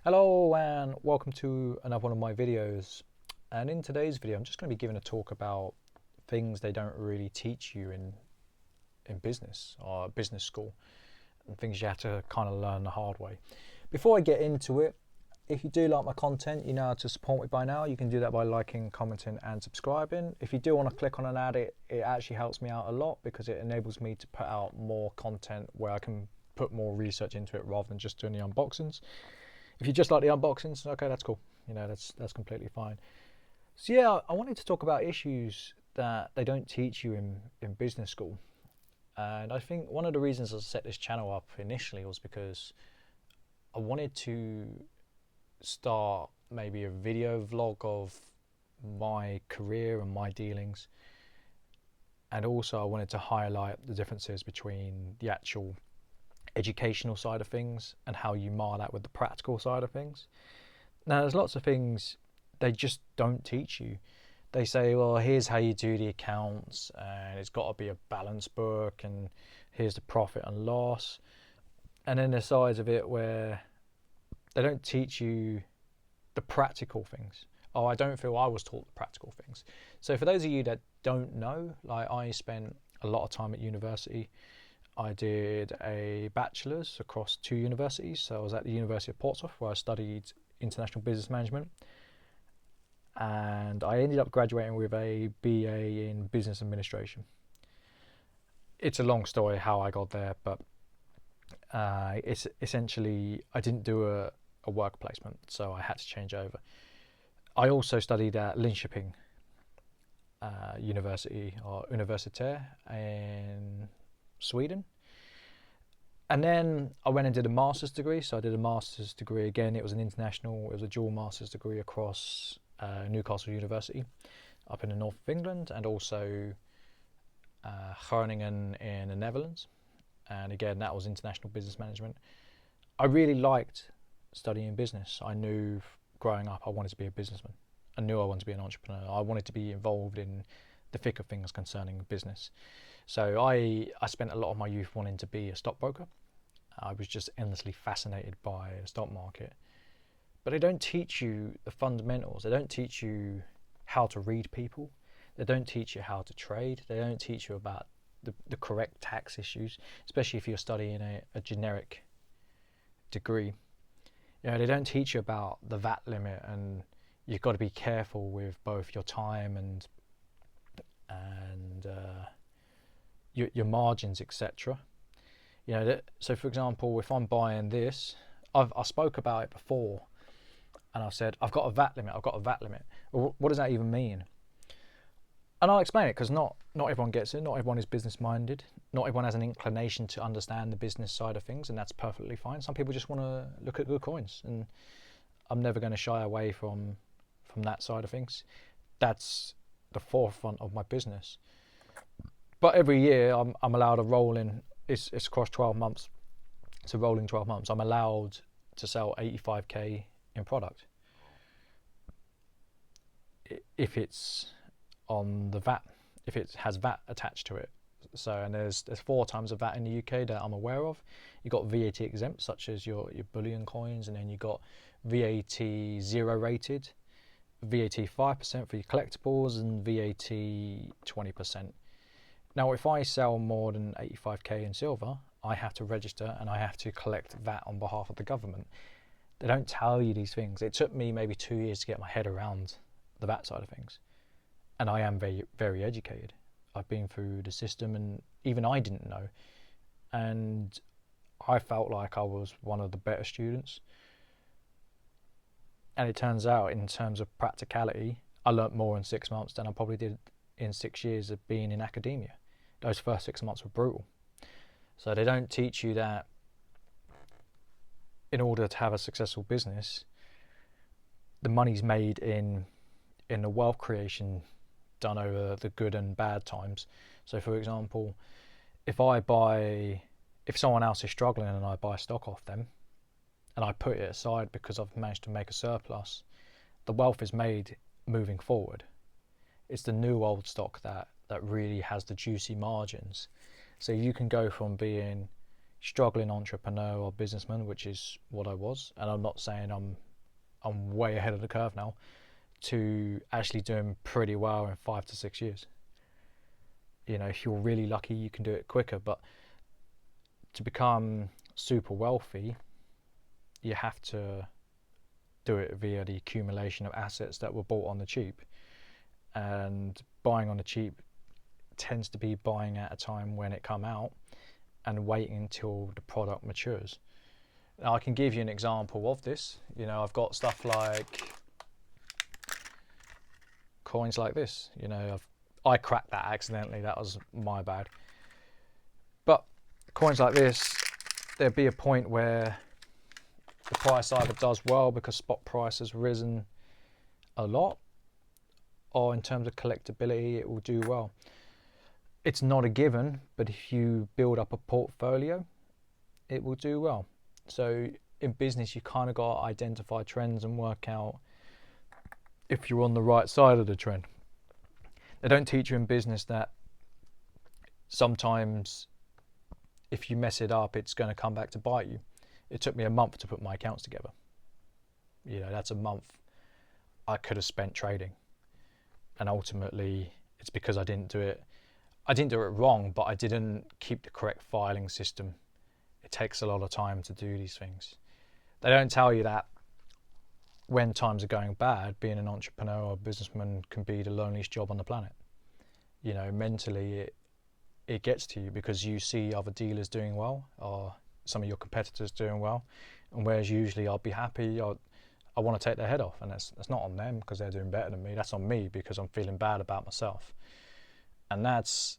Hello and welcome to another one of my videos. And in today's video I'm just going to be giving a talk about things they don't really teach you in business or business school, and things you have to kind of learn the hard way. Before I get into it, if you do like my content, you know how to support me by now. You can do that by liking, commenting and subscribing. If you do want to click on an ad, it actually helps me out a lot because it enables me to put out more content where I can put more research into it rather than just doing the unboxings. If you just like the unboxings, okay, that's cool. You know, that's completely fine. So yeah, I wanted to talk about issues that they don't teach you in business school. And I think one of the reasons I set this channel up initially was because I wanted to start maybe a video vlog of my career and my dealings. And also I wanted to highlight the differences between the actual educational side of things and how you mar that with the practical side of things. Now, there's lots of things they just don't teach you. They say, well, here's how you do the accounts, and it's got to be a balance book, and here's the profit and loss. And then there's sides of it where they don't teach you the practical things. Oh, I don't feel I was taught the practical things. So for those of you that don't know, like I spent a lot of time at university. I did a bachelor's across 2 universities. So I was at the University of Portsmouth where I studied international business management, and I ended up graduating with a BA in business administration. It's a long story how I got there, but it's essentially I didn't do a work placement, so I had to change over. I also studied at Linköping University or Universitet in Sweden. And then I went and did a master's degree. So I did a master's degree again. It was it was a dual master's degree across Newcastle University up in the north of England, and also Groningen in the Netherlands. And again, that was international business management. I really liked studying business. I knew growing up I wanted to be a businessman. I knew I wanted to be an entrepreneur. I wanted to be involved in the thick of things concerning business. So I spent a lot of my youth wanting to be a stockbroker. I was just endlessly fascinated by the stock market. But they don't teach you the fundamentals. They don't teach you how to read people. They don't teach you how to trade. They don't teach you about the correct tax issues, especially if you're studying a generic degree. You know, they don't teach you about the VAT limit, and you've got to be careful with both your time and your margins, etc. You know, so for example, if I'm buying this, I spoke about it before, and I've said I've got a VAT limit. I've got a VAT limit. Well, what does that even mean? And I'll explain it, because not everyone gets it. Not everyone is business minded. Not everyone has an inclination to understand the business side of things, and that's perfectly fine. Some people just want to look at good coins, and I'm never going to shy away from that side of things. That's the forefront of my business. But every year I'm allowed a rolling. It's across 12 months. It's a rolling 12 months. I'm allowed to sell 85k in product if it's on the VAT, if it has VAT attached to it. So, and there's 4 times of VAT in the UK that I'm aware of. You got VAT exempt, such as your bullion coins, and then you got VAT 0 rated, VAT 5% for your collectibles, and VAT 20%. Now, if I sell more than 85k in silver, I have to register and I have to collect VAT on behalf of the government. They don't tell you these things. It took me maybe 2 years to get my head around the VAT side of things. And I am very, very educated. I've been through the system, and even I didn't know. And I felt like I was one of the better students. And it turns out, in terms of practicality, I learnt more in 6 months than I probably did in 6 years of being in academia. Those first 6 months were brutal. So they don't teach you that in order to have a successful business, the money's made in the wealth creation done over the good and bad times. So for example, if someone else is struggling and I buy stock off them and I put it aside because I've managed to make a surplus, the wealth is made moving forward. It's the new old stock that really has the juicy margins. So you can go from being struggling entrepreneur or businessman, which is what I was, and I'm not saying I'm way ahead of the curve now, to actually doing pretty well in 5 to 6 years. You know, if you're really lucky, you can do it quicker, but to become super wealthy, you have to do it via the accumulation of assets that were bought on the cheap. And buying on the cheap tends to be buying at a time when it come out and waiting until the product matures. Now, I can give you an example of this. You know, I've got stuff like coins like this. You know, I cracked that accidentally. That was my bad. But coins like this, there'd be a point where the price either does well because spot price has risen a lot, or in terms of collectability, it will do well. It's not a given, but if you build up a portfolio, it will do well. So in business, you kind of got to identify trends and work out if you're on the right side of the trend. They don't teach you in business that sometimes if you mess it up, it's going to come back to bite you. It took me a month to put my accounts together. You know, that's a month I could have spent trading. And ultimately, it's because I didn't do it. I didn't do it wrong, but I didn't keep the correct filing system. It takes a lot of time to do these things. They don't tell you that when times are going bad, being an entrepreneur or a businessman can be the loneliest job on the planet. You know, mentally it gets to you because you see other dealers doing well or some of your competitors doing well, and whereas usually I'll be happy, I want to take their head off, and that's not on them because they're doing better than me. That's on me because I'm feeling bad about myself. And that's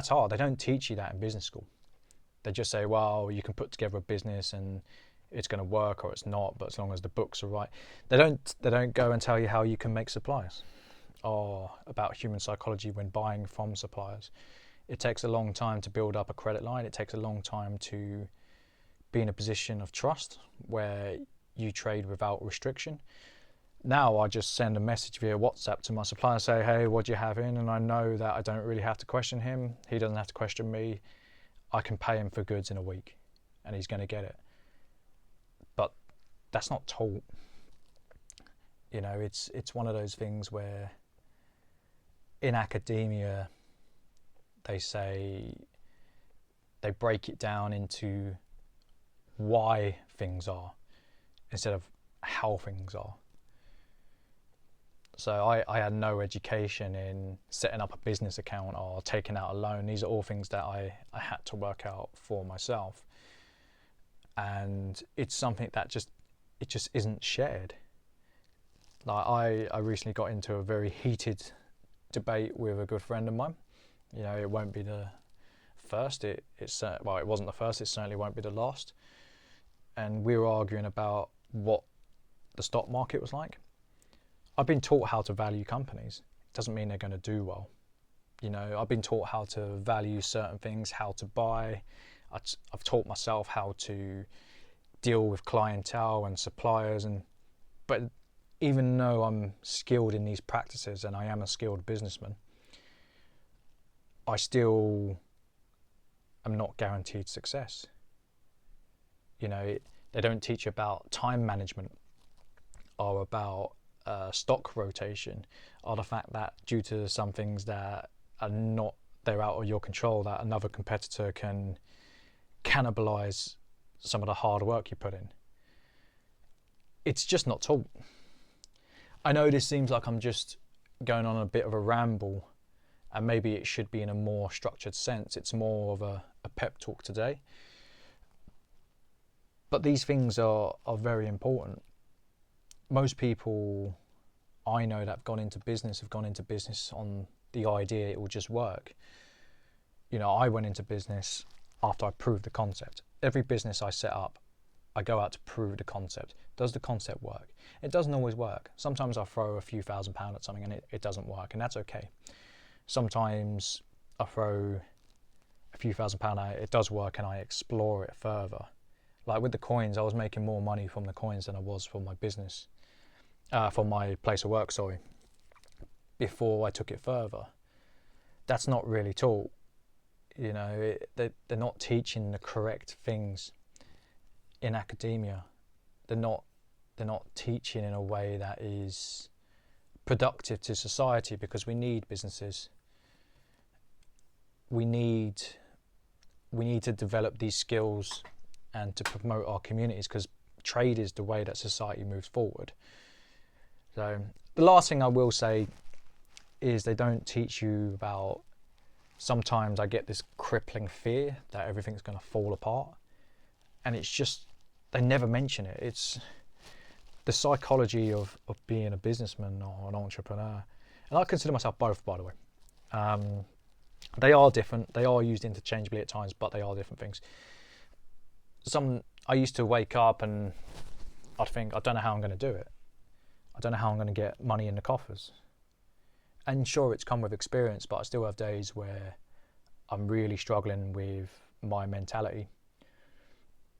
hard. They don't teach you that in business school. They just say, well, you can put together a business and it's going to work or it's not, but as long as the books are right. They don't go and tell you how you can make suppliers or about human psychology when buying from suppliers. It takes a long time to build up a credit line. It takes a long time to be in a position of trust where you trade without restriction. Now I just send a message via WhatsApp to my supplier, say, hey, what do you have in? And I know that I don't really have to question him. He doesn't have to question me. I can pay him for goods in a week and he's going to get it. But that's not taught. You know, it's one of those things where in academia, they break it down into why things are instead of how things are. So I had no education in setting up a business account or taking out a loan. These are all things that I had to work out for myself. And it's something that just isn't shared. Like I recently got into a very heated debate with a good friend of mine. You know, it won't be the first. It wasn't the first. It certainly won't be the last. And we were arguing about what the stock market was like. I've been taught how to value companies. It doesn't mean they're going to do well. You know, I've been taught how to value certain things, how to buy. I've taught myself how to deal with clientele and suppliers. But even though I'm skilled in these practices and I am a skilled businessman, I still am not guaranteed success. You know, they don't teach you about time management or about stock rotation, or the fact that due to some things that they're out of your control, that another competitor can cannibalize some of the hard work you put in. It's just not taught. I know this seems like I'm just going on a bit of a ramble, and maybe it should be in a more structured sense. It's more of a pep talk today. But these things are very important. Most people I know that have gone into business on the idea it will just work. You know, I went into business after I proved the concept. Every business I set up, I go out to prove the concept. Does the concept work? It doesn't always work. Sometimes I throw a few £1,000s at something and it doesn't work, and that's okay. Sometimes I throw a few £1,000s at it does work and I explore it further. Like with the coins, I was making more money from the coins than I was from my business, from my place of work, before I took it further. That's not really taught. You know, they're not teaching the correct things in academia. They're not teaching in a way that is productive to society, because we need businesses. We need to develop these skills and to promote our communities, because trade is the way that society moves forward. So the last thing I will say is they don't teach you about, sometimes I get this crippling fear that everything's going to fall apart, and it's just, they never mention it. It's the psychology of being a businessman or an entrepreneur, and I consider myself both, by the way. They are different, they are used interchangeably at times, but they are different things. I used to wake up and I'd think, I don't know how I'm going to do it. I don't know how I'm going to get money in the coffers. And sure, it's come with experience, but I still have days where I'm really struggling with my mentality.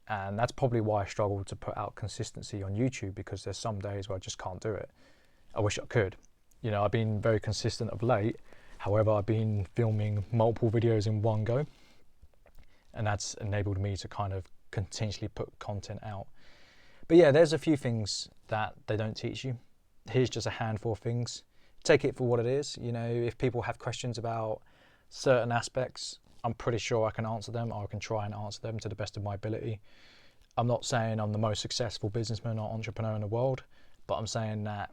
And that's probably why I struggle to put out consistency on YouTube, because there's some days where I just can't do it. I wish I could. You know, I've been very consistent of late. However, I've been filming multiple videos in one go, and that's enabled me to kind of continuously put content out. But yeah, there's a few things that they don't teach you. Here's just a handful of things. Take it for what it is. You know, if people have questions about certain aspects, I'm pretty sure I can answer them, or I can try and answer them to the best of my ability. I'm not saying I'm the most successful businessman or entrepreneur in the world, but I'm saying that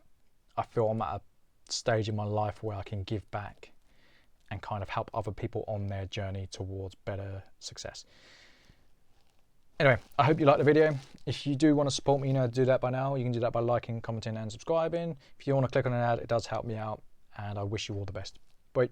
I feel I'm at a stage in my life where I can give back and kind of help other people on their journey towards better success. Anyway, I hope you liked the video. If you do want to support me, you know how to do that by now. You can do that by liking, commenting and subscribing. If you want to click on an ad, it does help me out, and I wish you all the best. Bye.